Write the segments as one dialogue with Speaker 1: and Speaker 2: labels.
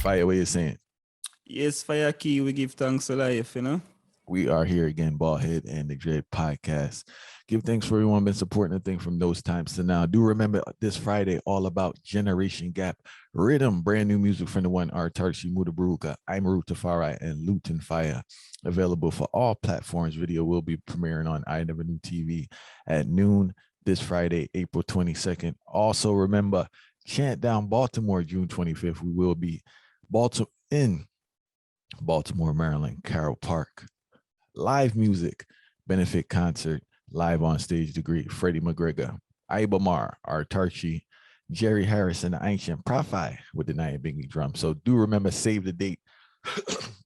Speaker 1: Fire, what you saying?
Speaker 2: Yes, Fire Key, we give thanks to life, you know.
Speaker 1: We are here again, Ballhead and the Dread Podcast. Give thanks for everyone been supporting the thing from those times to now. Do remember this Friday, all about Generation Gap Rhythm, brand new music from the one Autarchii, Mudaburuka, I'm Tafari, and Luton Fire. Available for all platforms. Video will be premiering on I Never Knew TV at noon this Friday, April 22nd. Also remember, Chant Down Baltimore, June 25th. We will be in Baltimore, Maryland, Carroll Park. Live music, benefit concert, live on stage, the great Freddie McGregor, Ibamar, Autarchii, Jerry Harrison, the Ancient Profi with the Night Biggie drum. So do remember, save the date.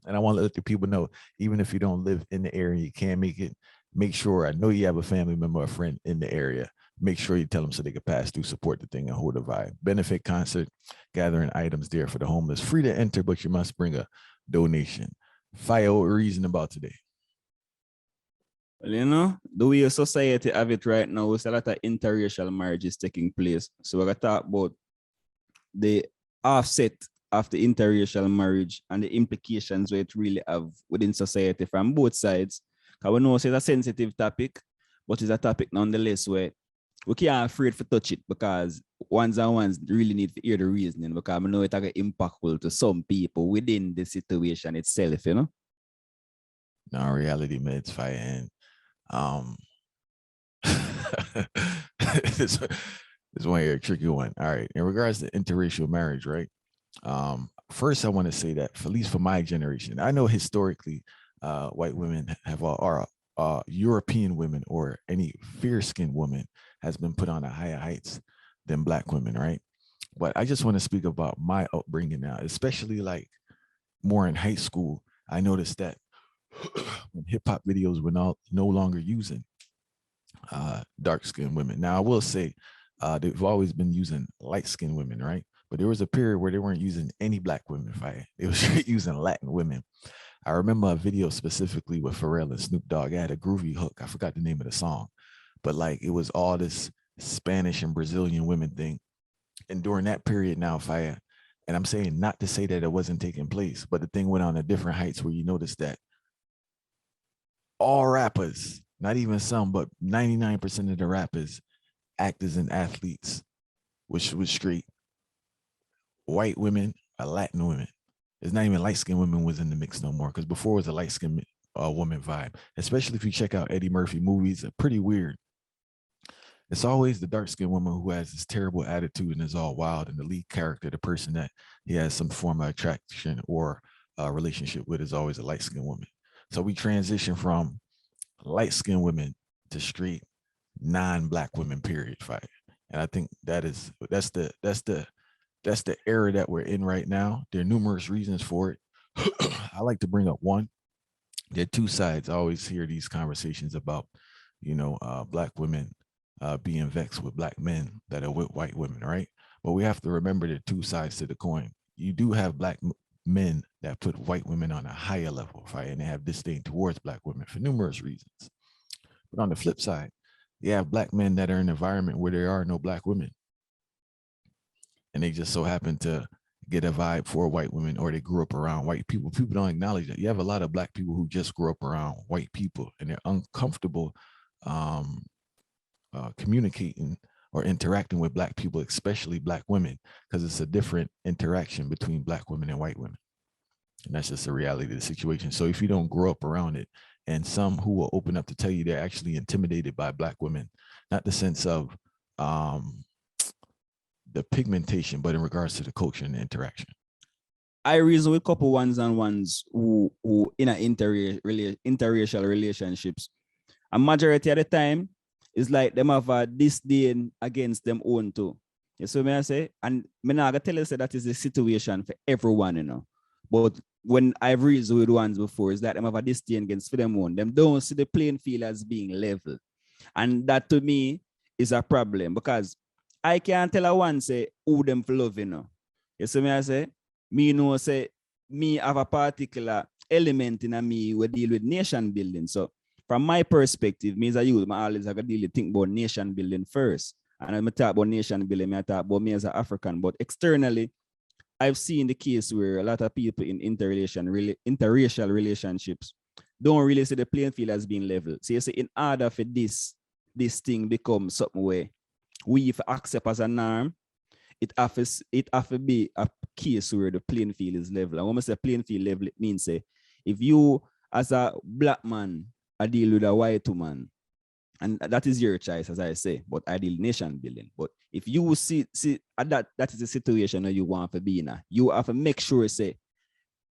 Speaker 1: And I want to let the people know, even if you don't live in the area, you can't make it, make sure, I know you have a family member or friend in the area, make sure you tell them so they can pass through, support the thing, and hold the vibe. Benefit concert, gathering items there for the homeless. Free to enter, but you must bring a donation. Fire, what reason about today?
Speaker 2: Well, you know, the way society have it right now, there's a lot of interracial marriages taking place. So we're going to talk about the offset of the interracial marriage and the implications where it really have within society from both sides. Because we know it's a sensitive topic, but it's a topic nonetheless where we can't afraid to touch it because ones and ones really need to hear the reasoning because I know it's impactful to some people within the situation itself, you know?
Speaker 1: No, reality meds, Fire, and this one here, a tricky one. All right. In regards to interracial marriage, right? First, I want to say that, for, at least for my generation, I know historically, white women have, or European women or any fair-skinned woman has been put on a higher heights than Black women, right? But I just want to speak about my upbringing now, especially like more in high school. I noticed that when hip hop videos were no longer using dark-skinned women. Now, I will say they've always been using light-skinned women, right? But there was a period where they weren't using any Black women. They were using Latin women. I remember a video specifically with Pharrell and Snoop Dogg. It had a groovy hook. I forgot the name of the song, but like it was all this Spanish and Brazilian women thing. And during that period now, Fire, and I'm saying not to say that it wasn't taking place, but the thing went on at different heights where you notice that all rappers, not even some, but 99% of the rappers, actors and athletes, which was straight white women or Latin women. It's not even light-skinned women was in the mix no more, because before it was a light-skinned woman vibe, especially if you check out Eddie Murphy movies, are pretty weird. It's always the dark-skinned woman who has this terrible attitude and is all wild, and the lead character, the person that he has some form of attraction or relationship with, is always a light-skinned woman. So we transition from light-skinned women to straight non-Black women, period, Fire. And I think that's the era that we're in right now. There are numerous reasons for it. I like to bring up one. There are two sides. I always hear these conversations about, Black women being vexed with Black men that are with white women, right? But we have to remember there are two sides to the coin. You do have Black men that put white women on a higher level, right? And they have disdain towards Black women for numerous reasons. But on the flip side, you have Black men that are in an environment where there are no Black women. And they just so happen to get a vibe for white women, or they grew up around white people. People don't acknowledge that. You have a lot of Black people who just grew up around white people and they're uncomfortable communicating or interacting with Black people, especially Black women, because it's a different interaction between Black women and white women. And that's just the reality of the situation. So if you don't grow up around it, and some who will open up to tell you they're actually intimidated by Black women, not the sense of the pigmentation, but in regards to the culture and the interaction.
Speaker 2: I reason with couple ones and ones who in an interracial relationships, a majority of the time, it's like them have a disdain against them own too. You see what I say? And I'm not gonna tell you that is the situation for everyone, But when I've reasoned with ones before, it's like them have a disdain against for them own. Them don't see the playing field as being level. And that to me is a problem, because I can't tell a one say who them for love, You see me I say? Me know say me have a particular element in me we deal with nation building. So from my perspective, me as a youth, I always have to deal with think about nation building first. And when I talk about nation building, I talk about me as an African. But externally, I've seen the case where a lot of people in interracial relationships don't really see the playing field as being level. So you say in order for this thing become something where we if accept as a norm, it have to be a case where the playing field is level. And when I say playing field level, it means say if you as a black man I deal with a white woman, and that is your choice, as I say, but I deal nation building. But if you see that is the situation that you want to be in, you have to make sure say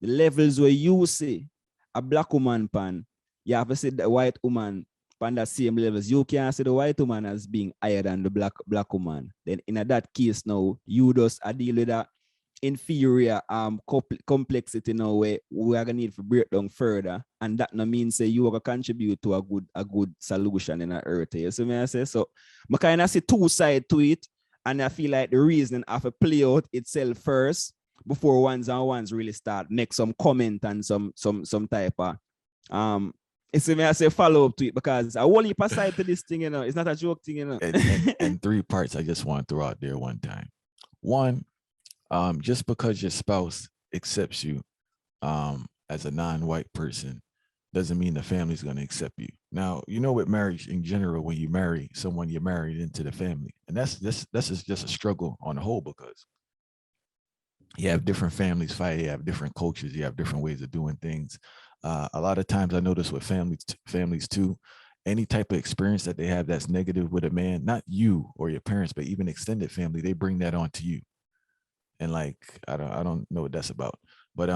Speaker 2: the levels where you see a black woman pan, you have to see the white woman pan that same levels. You can't see the white woman as being higher than the black woman. Then in that case now, you just deal with that inferior complexity now where we are gonna need to break down further, and that no means say you are gonna contribute to a good solution in the earth. You see me I say? So I kind of see two sides to it, and I feel like the reasoning have to play out itself first before ones and ones really start make some comment and some type of it's me I say follow up to it, because I won't leap aside to this thing, you know. It's not a joke thing, you know.
Speaker 1: And 3 parts I just want to throw out there one time. One, just because your spouse accepts you as a non-white person doesn't mean the family's going to accept you. Now, you know, with marriage in general, when you marry someone, you're married into the family, and this is just a struggle on the whole, because you have different families fight, you have different cultures, you have different ways of doing things. A lot of times I notice with families too, any type of experience that they have that's negative with a man, not you or your parents, but even extended family, they bring that on to you. And like, I don't know what that's about, but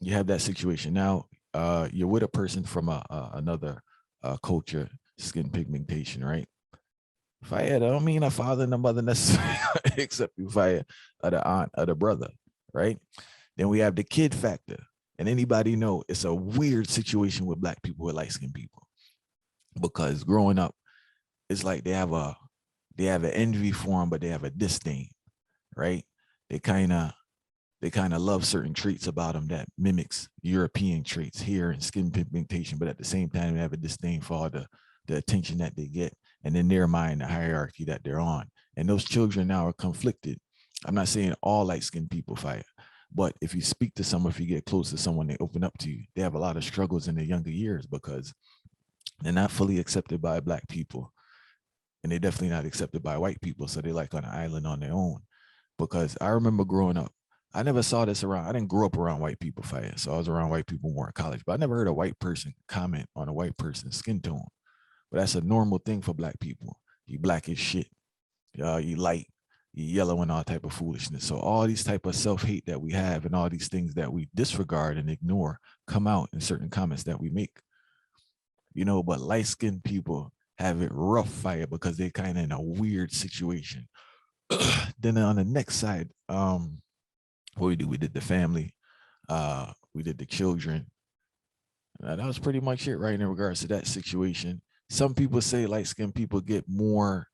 Speaker 1: you have that situation. Now you're with a person from another culture, skin pigmentation, right? Fire, I don't mean a father and a mother necessarily except you fire the aunt or the brother, right? Then we have the kid factor. And anybody know it's a weird situation with black people, with light-skinned people, because growing up, it's like they have an envy for them, but they have a disdain, right? They kind of love certain traits about them that mimics European traits, hair and skin pigmentation, but at the same time, they have a disdain for all the attention that they get, and in their mind, the hierarchy that they're on. And those children now are conflicted. I'm not saying all light-skinned people fight, but if you speak to someone, if you get close to someone, they open up to you. They have a lot of struggles in their younger years because they're not fully accepted by black people, and they're definitely not accepted by white people. So they're like on an island on their own. Because I remember growing up, I never saw this around. I didn't grow up around white people fighting, so I was around white people more in college. But I never heard a white person comment on a white person's skin tone. But that's a normal thing for black people. You black as shit. You light, you yellow, and all type of foolishness. So all these type of self-hate that we have and all these things that we disregard and ignore come out in certain comments that we make. You know, but light-skinned people have it rough fire because they're kind of in a weird situation. Then on the next side, what we do, we did the family, we did the children. That was pretty much it, right, in regards to that situation. Some people say light-skinned people get more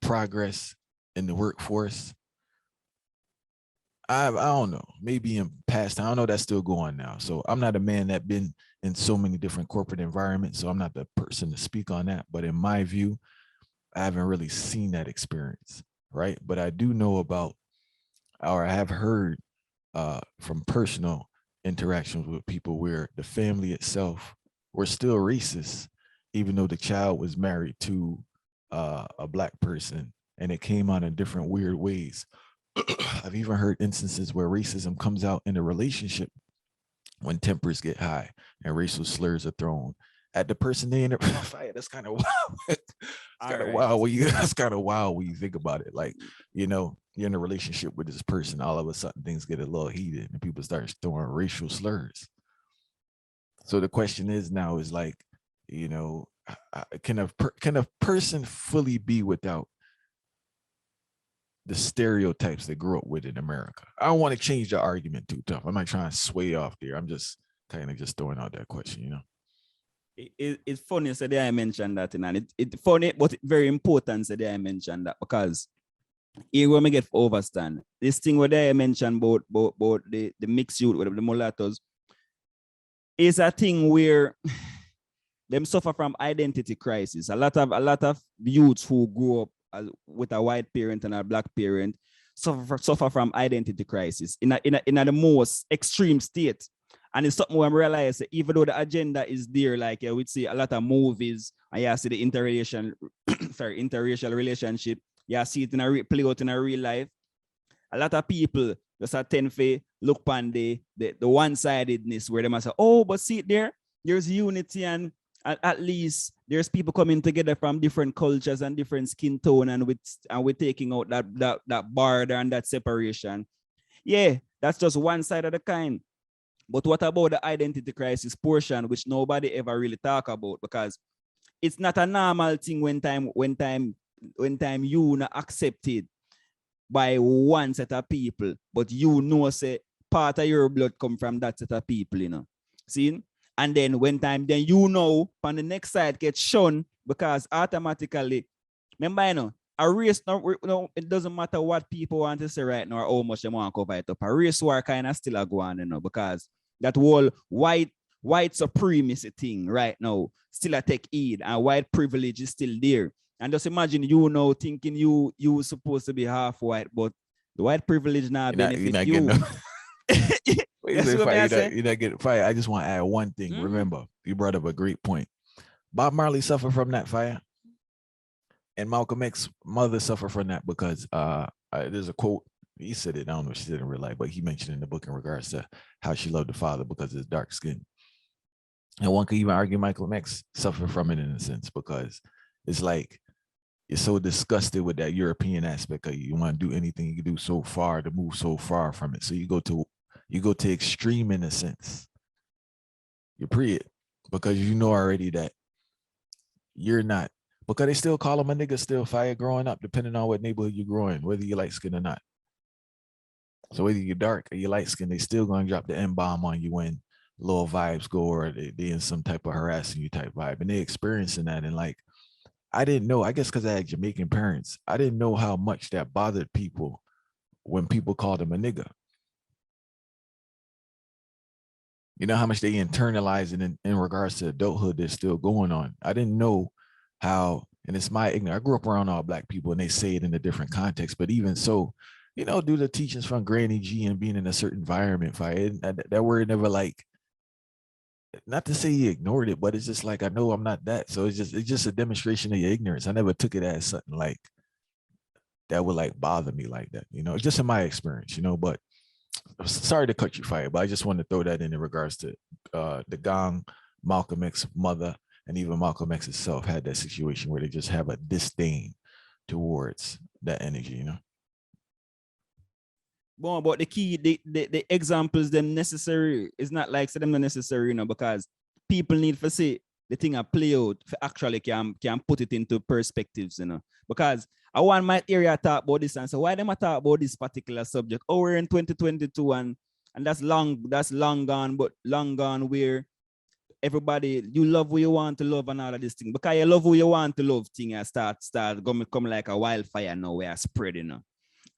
Speaker 1: progress in the workforce. I don't know, maybe in past time. I don't know, that's still going now. So I'm not a man that been in so many different corporate environments, so I'm not the person to speak on that. But in my view, I haven't really seen that experience, right? But I do know about, or I have heard from personal interactions with people where the family itself were still racist, even though the child was married to a black person, and it came out in different weird ways. I've even heard instances where racism comes out in a relationship when tempers get high and racial slurs are thrown at the person they in a fight. That's kind of wild. That's kind of wild when you think about it. Like, you know, you're in a relationship with this person, all of a sudden things get a little heated and people start throwing racial slurs. So the question is now is like, you know, can a person fully be without the stereotypes they grew up with in America? I don't want to change the argument too tough. I'm not trying to sway off there. I'm just kind of just throwing out that question, you know.
Speaker 2: It's funny so I mentioned that, and it's funny, but very important so I mentioned that, because here when we get overstand this thing where I mentioned about the mixed youth with the mulattoes is a thing where them suffer from identity crisis. A lot of youths who grew up with a white parent and a black parent suffer from identity crisis in the most extreme state. And it's something I'm realizing, even though the agenda is there, like we'd see a lot of movies, and you see the interracial relationship, you see it play out in a real life. A lot of people just tend to look on the one-sidedness where they must say, oh, but see there's unity, and at least there's people coming together from different cultures and different skin tone, and we're taking out that border and that separation. Yeah, that's just one side of the kind. But what about the identity crisis portion, which nobody ever really talk about? Because it's not a normal thing when time you not accepted by one set of people, but say part of your blood come from that set of people, See? And then when time, then on the next side gets shown, because automatically, remember, a race, no, it doesn't matter what people want to say right now or how much they want to cover it up. A race war kind of still a go on, because that whole white supremacy thing right now still a take heed, and white privilege is still there. And just imagine thinking you supposed to be half white, but the white privilege now benefit you.
Speaker 1: You're not getting fired. I just want to add one thing. Remember, you brought up a great point. Bob Marley suffered from that fire, and Malcolm X's mother suffered from that because there's a quote. He said it. I don't know if she said it in real life, but he mentioned in the book in regards to how she loved the father because of his dark skin. And one could even argue Malcolm X suffered from it in a sense, because it's like you're so disgusted with that European aspect of you. You want to do anything you can do so far to move so far from it. So you go to extreme in a sense. You pre it because you know already that you're not, because they still call him a nigga still fire growing up, depending on what neighborhood you're growing, whether you light skin or not. So whether you're dark or you light skin, they still gonna drop the N-bomb on you when little vibes go, or they in some type of harassing you type vibe, and they experiencing that. And like, I didn't know, I guess because I had Jamaican parents, I didn't know how much that bothered people when people called them a nigga. You know how much they internalize it in regards to adulthood that's still going on. I didn't know how, and it's my ignorance. I grew up around all black people and they say it in a different context, but even so, due to teachings from Granny G and being in a certain environment, that word never, like, not to say he ignored it, but it's just like, I know I'm not that. So it's just a demonstration of your ignorance. I never took it as something like that would like bother me like that, just in my experience, but sorry to cut you fire, but I just wanted to throw that in regards to the gang, Malcolm X's mother, and even Malcolm X himself had that situation where they just have a disdain towards that energy,
Speaker 2: Bon, but the key, the examples, them necessary. It's not like say them not necessary, because people need to see the thing I play out for actually can put it into perspectives, Because I want my area talk about this and so why them I talk about this particular subject? Oh, we're in 2022 and that's long gone, but long gone where everybody, you love who you want to love and all of this thing. Because you love who you want to love thing and start come like a wildfire now where it's spreading.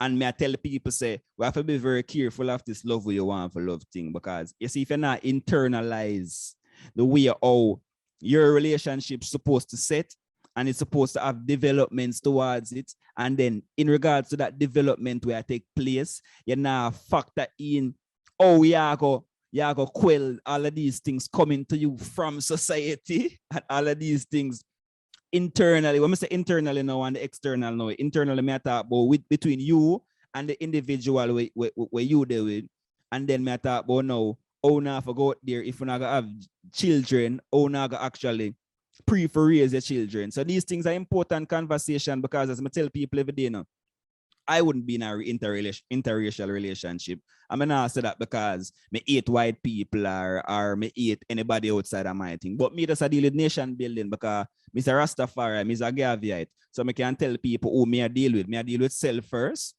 Speaker 2: And me I tell people say, we have to be very careful of this love who you want for love thing, because you see, if you're not internalize the way how your relationship's supposed to set, and it's supposed to have developments towards it, and then in regards to that development where it take place, you now factor in, you go quell all of these things coming to you from society, and all of these things internally. When I say internally now and the external now, internally me I talk about between you and the individual where you deal with, and then me I talk about now, now for go out there, if you're not gonna have children, not gonna actually for raise your children. So these things are important conversation, because as I tell people every day now, I wouldn't be in an interracial relationship. I mean, I say that because me hate white people or me hate anybody outside of my thing. But me just a deal with nation building, because Mr. Rastafari, Mr. Gaviite. So me can tell people who me I deal with. Me I deal with self first.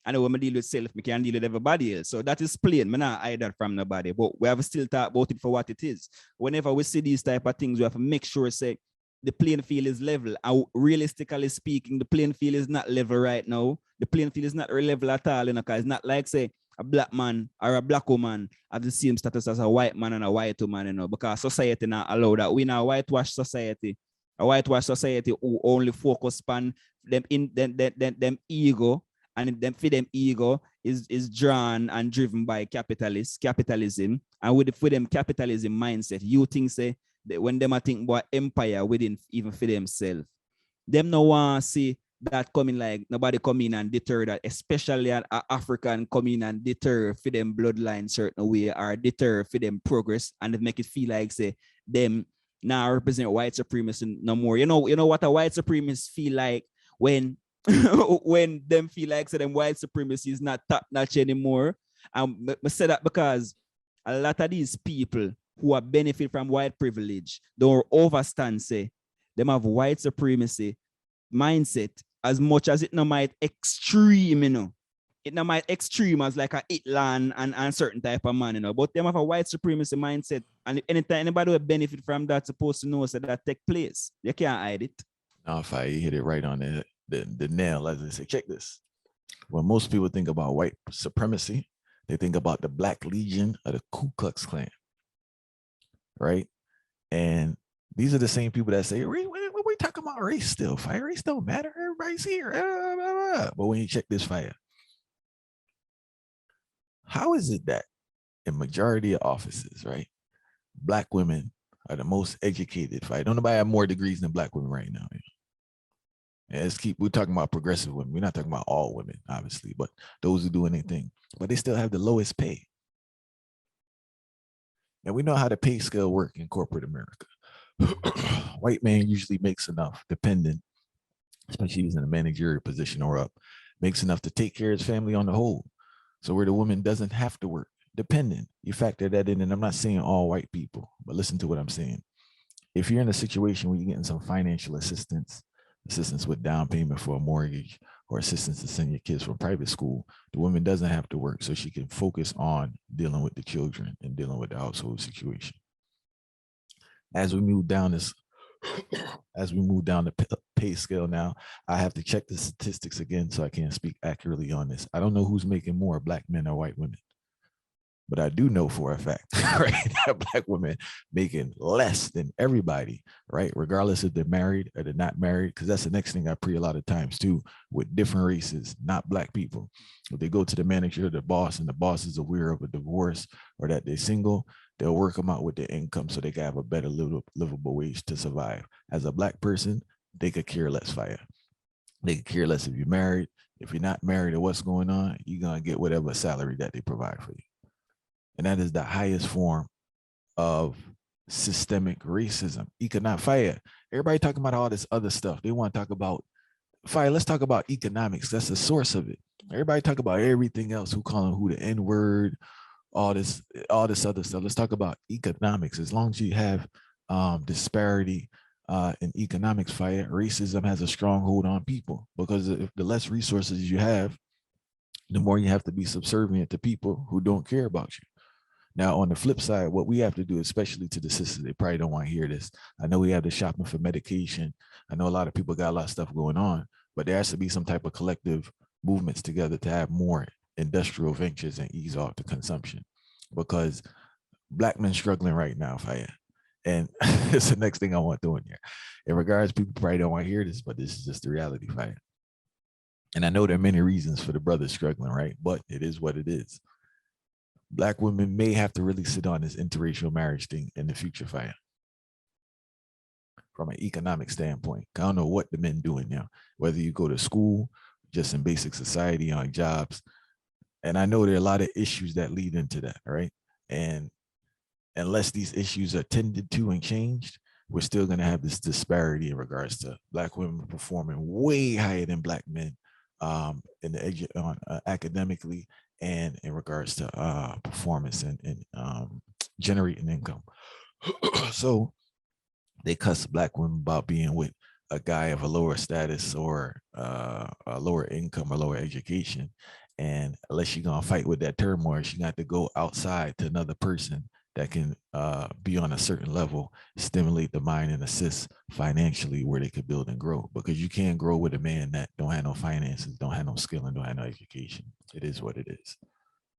Speaker 2: And when I deal with self, me can deal with everybody else. So that is plain. Me not hide that from nobody. But we have to still talk about it for what it is. Whenever we see these type of things, we have to make sure say the playing field is level. And realistically speaking, the playing field is not level right now. The playing field is not level at all, because it's not like say a black man or a black woman have the same status as a white man and a white woman, because society not allow that. We in a whitewash society. A whitewash society who only focus on them ego and them for them ego is drawn and driven by capitalism, and for them capitalism mindset, you think say that when them I think about empire within even for themselves, them no want to see that coming, like nobody come in and deter that, especially an African come in and deter for them bloodline certain way, or deter for them progress, and they make it feel like say them now represent white supremacy no more. You know what a white supremacist feel like when when them feel like so them white supremacy is not top notch anymore. I say that because a lot of these people who are benefit from white privilege don't overstand say them have white supremacy mindset as much as it no might extreme, It no might extreme as like a Hitler and certain type of man, But them have a white supremacy mindset. And anytime anybody will benefit from that supposed to know so that take place. You can't hide it.
Speaker 1: Now, if I hit it right on the nail, as I say, check this. When most people think about white supremacy, they think about the Black Legion or the Ku Klux Klan, right? And these are the same people that say, we talking about race still. Fire race don't matter. Everybody's here. But when you check this fire, how is it that in majority of offices, right, Black women are the most educated? Fire, don't nobody have more degrees than Black women right now. And we're talking about progressive women. We're not talking about all women, obviously, but those who do anything. But they still have the lowest pay. And we know how the pay scale work in corporate America. White man usually makes enough, dependent, especially if he's in a managerial position or up, makes enough to take care of his family on the whole. So where the woman doesn't have to work, dependent, you factor that in. And I'm not saying all white people, but listen to what I'm saying. If you're in a situation where you're getting some financial assistance with down payment for a mortgage, or assistance to send your kids from private school, the woman doesn't have to work, so she can focus on dealing with the children and dealing with the household situation. As we move down the pay scale now, I have to check the statistics again, so I can't speak accurately on this. I don't know who's making more, Black men or white women. But I do know for a fact, right, that Black women making less than everybody, right, regardless if they're married or they're not married, because that's the next thing I pre a lot of times too, with different races, not Black people. If they go to the manager, the boss, and the boss is aware of a divorce or that they're single, they'll work them out with their income so they can have a better livable wage to survive. As a Black person, they could care less, fire. They could care less if you're married. If you're not married or what's going on, you're going to get whatever salary that they provide for you. And that is the highest form of systemic racism. Economic fire. Everybody talking about all this other stuff. They want to talk about fire. Let's talk about economics. That's the source of it. Everybody talk about everything else. Who calling who the N-word, all this other stuff. Let's talk about economics. As long as you have disparity in economics, fire, racism has a strong hold on people, because if the less resources you have, the more you have to be subservient to people who don't care about you. Now, on the flip side, what we have to do, especially to the sisters, they probably don't want to hear this. I know we have the shopping for medication. I know a lot of people got a lot of stuff going on, but there has to be some type of collective movements together to have more industrial ventures and ease off the consumption, because Black men struggling right now, fire. And it's the next thing I want doing here. In regards, people probably don't want to hear this, but this is just the reality, fire. And I know there are many reasons for the brothers struggling, right? But it is what it is. Black women may have to really sit on this interracial marriage thing in the future, fire. From an economic standpoint, I don't know what the men doing now, whether you go to school, just in basic society, on jobs. And I know there are a lot of issues that lead into that, right? And unless these issues are tended to and changed, we're still going to have this disparity in regards to Black women performing way higher than Black men in the academically, and in regards to performance and generating income. So they cuss Black women about being with a guy of a lower status or a lower income or lower education. And unless you're going to fight with that turmoil, she got to go outside to another person that can be on a certain level, stimulate the mind and assist financially where they could build and grow. Because you can't grow with a man that don't have no finances, don't have no skill, and don't have no education. It is what it is.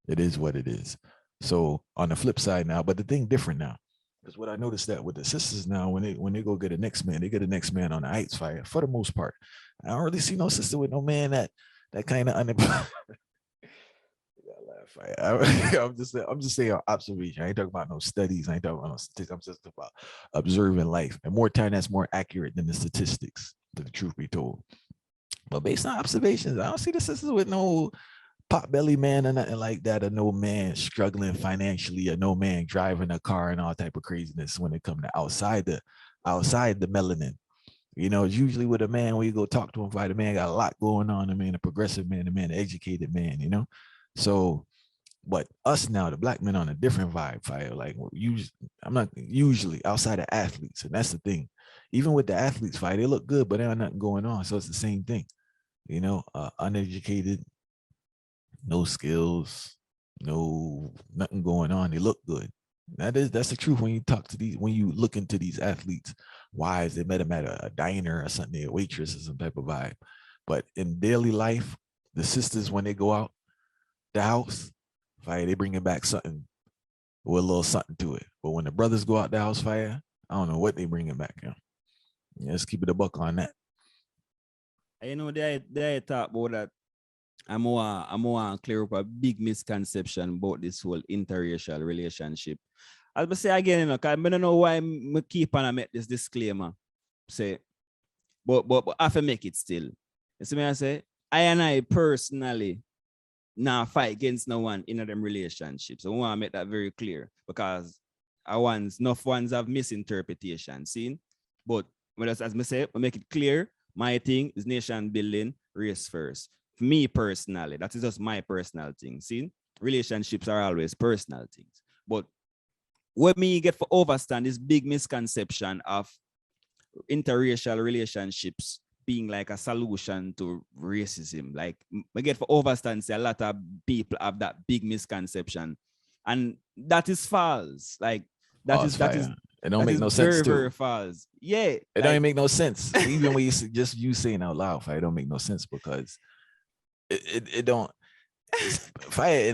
Speaker 1: It is what it is. So on the flip side now, but the thing different now, because what I noticed that with the sisters now, when they go get a next man, they get a next man on the heights, fire for the most part. I don't really see no sister with no man that that kind of unemployment. I'm just saying observation. I ain't talking about no studies. I ain't talking about no statistics. I'm just about observing life. And more time, that's more accurate than the statistics, to the truth be told. But based on observations, I don't see the sisters with no pot belly man or nothing like that, or no man struggling financially, or no man driving a car and all type of craziness when it comes to outside the melanin. You know, it's usually with a man when you go talk to him, fight a man got a lot going on. A man, a progressive man, a man, an educated man. You know, so but us now, the black men on a different vibe, fire. Like usually, I'm not usually outside of athletes, and that's the thing. Even with the athletes fight, they look good, but there ain't nothing going on. So it's the same thing. You know, uneducated, no skills, no nothing going on. They look good. That's the truth when you talk to these, when you look into these athletes' wives, they met them at a diner or something, a waitress or some type of vibe. But in daily life, the sisters, when they go out the house, fire, they bringing back something with a little something to it. But when the brothers go out the house, fire, I don't know what they bringing back. You know? Yeah, let's keep it a buck on that.
Speaker 2: You know, they talk about that. I'm more clear up a big misconception about this whole interracial relationship. As I say again, you know, cause I don't know why I keep on make this disclaimer. Say, but I have to make it still. You see me, I say, I personally now fight against no one in them relationships. So I want to make that very clear because enough ones have misinterpretation, seen? But as I say, I make it clear, my thing is nation building, race first. For me personally, that is just my personal thing. See, relationships are always personal things. But what me get for overstand is big misconception of interracial relationships being like a solution to racism. Like I get for overstand, say a lot of people have that big misconception, and that is false. Like that is
Speaker 1: it don't make no sense.
Speaker 2: Very, very false. Yeah,
Speaker 1: it don't even make no sense. Even when you just you saying out loud, it don't make no sense because it don't. Fire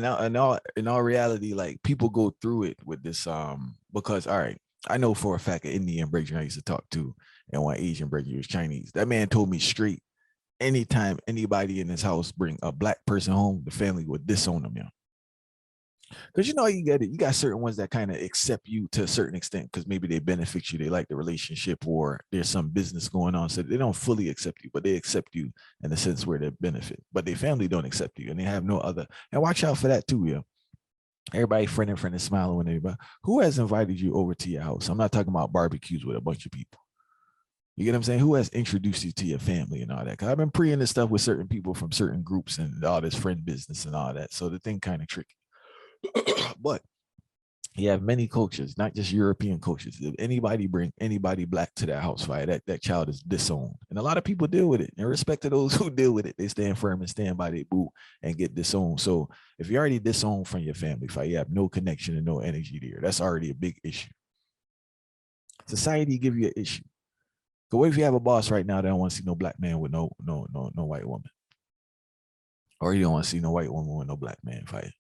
Speaker 1: in all reality, like people go through it with this because all right, I know for a fact an Indian breakdown I used to talk to and one Asian breakdown was Chinese. That man told me straight, anytime anybody in his house bring a black person home, the family would disown them, because you know you get it. You got certain ones that kind of accept you to a certain extent because maybe they benefit you, they like the relationship, or there's some business going on, so they don't fully accept you, but they accept you in the sense where they benefit. But their family don't accept you, and they have no other. And watch out for that too, Everybody friend, smiling with everybody. Who has invited you over to your house? I'm not talking about barbecues with a bunch of people. You get what I'm saying? Who has introduced you to your family and all that? Because I've been preying this stuff with certain people from certain groups and all this friend business and all that. So the thing kind of tricky. But you have many cultures, not just European cultures. If anybody bring anybody black to their house fire, that child is disowned. And a lot of people deal with it. In respect to those who deal with it, they stand firm and stand by their boo and get disowned. So if you're already disowned from your family fire, you have no connection and no energy there. That's already a big issue. Society give you an issue. So what if you have a boss right now that don't want to see no black man with no white woman? Or you don't want to see no white woman with no black man fight?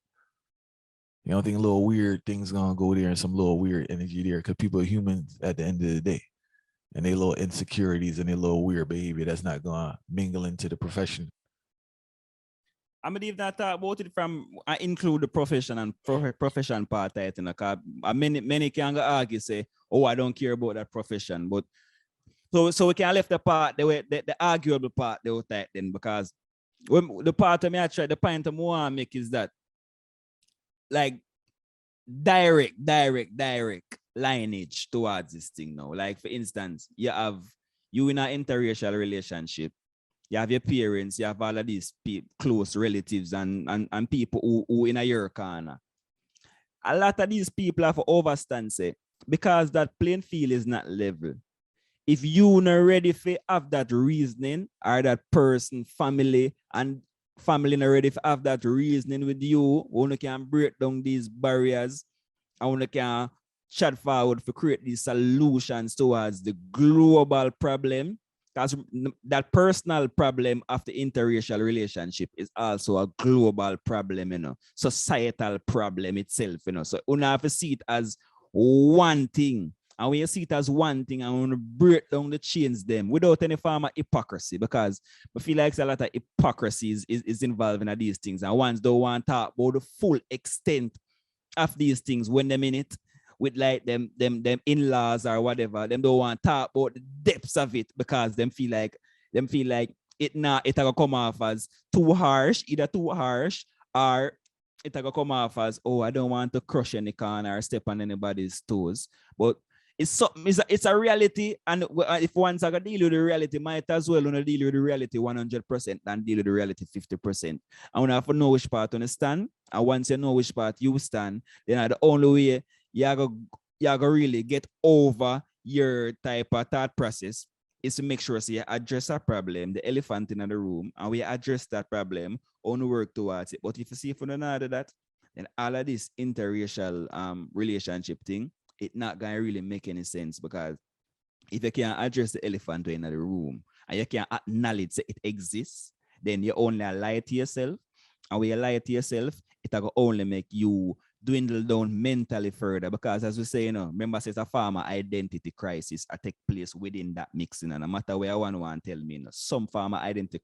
Speaker 1: You don't think a little weird things gonna go there and some little weird energy there? Because people are humans at the end of the day, and they little insecurities and their little weird behavior that's not gonna mingle into the profession.
Speaker 2: I believe that about it from I include the profession and profession part of it. Many can argue say, oh, I don't care about that profession, but so we can left the part the arguable part they will take then, because when the part of me I try the point I want to make is that like direct lineage towards this thing now. Like for instance, you in an interracial relationship, you have your parents, you have all of these close relatives and people who in a your corner. A lot of these people have to overstand say, because that playing field is not level. If you not ready to have that reasoning, or that person, family not ready to have that reasoning with you, one can break down these barriers, and one can chat forward to create these solutions towards the global problem. Because that personal problem of the interracial relationship is also a global problem, societal problem itself, So you have to see it as one thing. And when you see it as one thing, I want to break down the chains them without any form of hypocrisy, because I feel like a lot of hypocrisy is involved in these things. And ones don't want to talk about the full extent of these things when them in it with like them in-laws or whatever. Them don't want to talk about the depths of it because them feel like it will come off as too harsh, either too harsh or it will come off as, oh, I don't want to crush any corner or step on anybody's toes. But it's something, it's a reality, and if one's gonna deal with the reality, might as well deal with the reality 100% than deal with the reality 50%. And when I have to know which part to understand, and once you know which part you stand, then the only way you're gonna really get over your type of thought process is to make sure so you address a problem, the elephant in the room, and we address that problem, only work towards it. But if you see for another that, then all of this interracial relationship thing, it not gonna really make any sense, because if you can't address the elephant in the room and you can't acknowledge that it exists, then you only lie to yourself. And when you lie to yourself, it will only make you dwindle down mentally further, because as we say, remember says a farmer identity crisis take place within that mixing, and no matter where one tell me, some farmer identity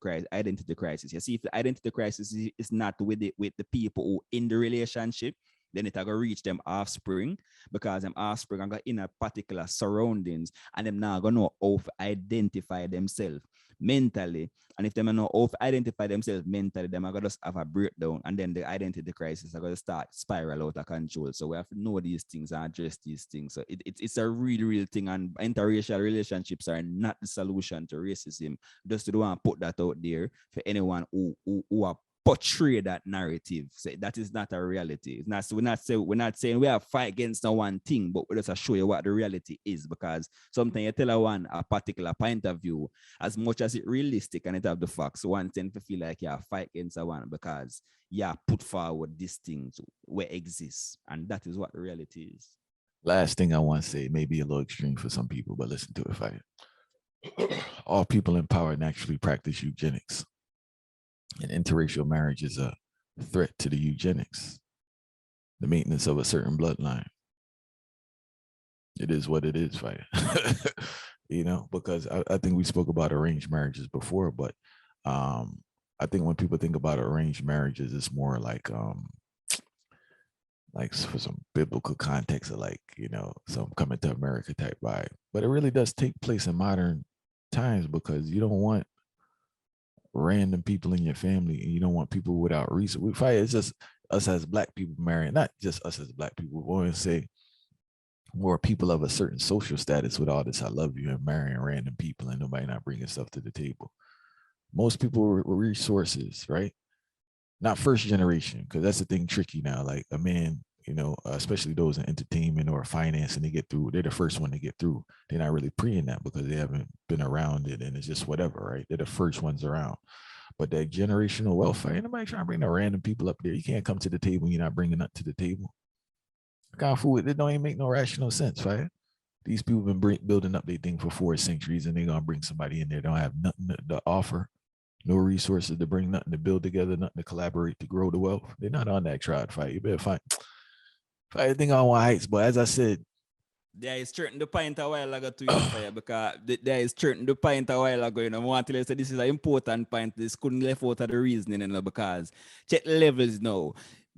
Speaker 2: crisis. You see, if the identity crisis is not with the people who in the relationship, then it will reach them offspring, because them offspring are in a particular surroundings and them now gonna know how to identify themselves mentally. And if they don't know how to identify themselves mentally, them are gonna just have a breakdown, and then the identity crisis are gonna start spiral out of control. So we have to know these things and address these things. So it's a real thing, and interracial relationships are not the solution to racism. Just to want to put that out there for anyone who are portray that narrative. So that is not a reality. It's not. We're not saying we have fight against the one thing, but we just show you what the reality is. Because sometimes you tell a particular point of view, as much as it's realistic and it have the facts, one tend to feel like you fight against the one because you put forward these things where exists, and that is what the reality is.
Speaker 1: Last thing I want to say may be a little extreme for some people, but listen to it. If all people in power naturally practice eugenics, and interracial marriage is a threat to the eugenics, the maintenance of a certain bloodline. It is what it is, right? Because I think we spoke about arranged marriages before, but I think when people think about arranged marriages, it's more like for some biblical context of some coming to America type vibe. But it really does take place in modern times, because you don't want random people in your family, and you don't want people without reason. We fight. It's just us as Black people marrying, not just us as Black people. We want to say more people of a certain social status with all this "I love you" and marrying random people and nobody not bringing stuff to the table. Most people were resources, right? Not first generation, because that's the thing tricky now. Like a man, especially those in entertainment or finance, and they get through. They're the first one to get through. They're not really preying that because they haven't been around it, and it's just whatever, right? They're the first ones around. But that generational wealth, ain't nobody trying to bring the random people up there. You can't come to the table and you're not bringing up to the table. Kind of food, it don't even make no rational sense, right? These people have been building up their thing for 4 centuries, and they're gonna bring somebody in there don't have nothing to offer, no resources to bring, nothing to build together, nothing to collaborate to grow the wealth. They're not on that tried fight. You better fight everything on one heights. But as I said,
Speaker 2: there is certain the point a while ago to you, fire, because there is certain the point a while ago. I want to say this is an important point. This couldn't left out of the reasoning, because check the levels now.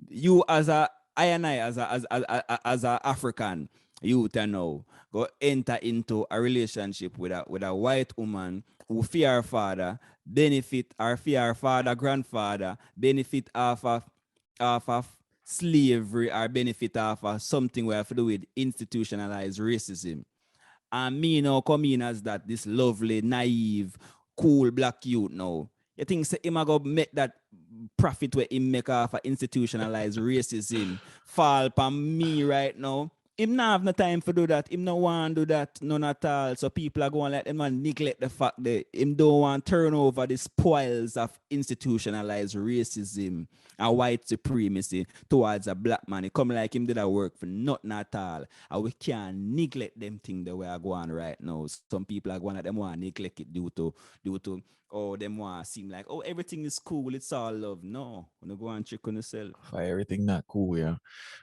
Speaker 2: You as a I and I as a African youth now go enter into a relationship with a white woman who fear her father, benefit, or fear her father, grandfather, benefit off of slavery, or benefit off of something we have to do with institutionalized racism. And me now come in as that this lovely, naive, cool Black youth now. You think say him go make that profit where he make off of institutionalized racism fall upon me right now? Him not have no time for do that. Him no want to do that none at all. So people are going to let him neglect the fact that him don't want to turn over the spoils of institutionalized racism and white supremacy towards a Black man. It come like him did a work for nothing at all. And we can't neglect them things the way I go on right now. Some people are going to them want to neglect it due to them want to seem like, oh, everything is cool, it's all love. No, when you go and check on yourself.
Speaker 1: everything not cool, yeah.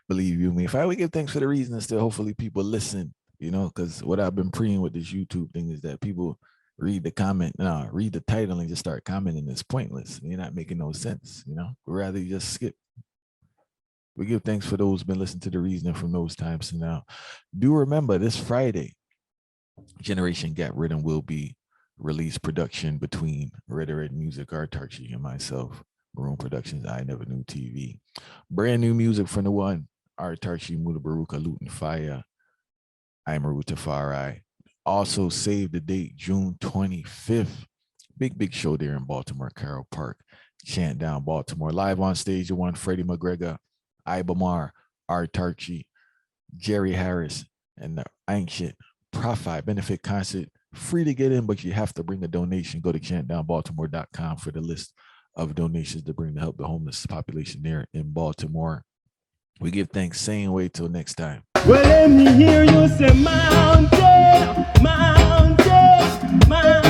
Speaker 1: Believe you me. If I would give thanks for the reason, and still hopefully people listen you know, because what I've been preying with this YouTube thing is that people read the comment, read the title and just start commenting. It's pointless. You're not making no sense, you know. We'd rather you just skip. We give thanks for those who've been listening to the reasoning from those times to now. Do remember this Friday, Generation Gap Rhythm will be released production between Red Music, Autarchii, and myself. Maroon Productions, I Never Knew TV. Brand new music from the one, Autarchii, Muda Baruka, Luton Fire, I'm Maruta Farai. Also save the date, June 25th. Big show there in Baltimore, Carroll Park. Chant Down, Baltimore. Live on stage, the one, Freddie McGregor, Ibamar, Autarchii, Jerry Harris, and the Ancient Prophet benefit concert. Free to get in, but you have to bring a donation. Go to chantdownbaltimore.com for the list of donations to bring to help the homeless population there in Baltimore. We give thanks, same way till next time.
Speaker 3: Well, let me hear you say mountain, mountain, mountain.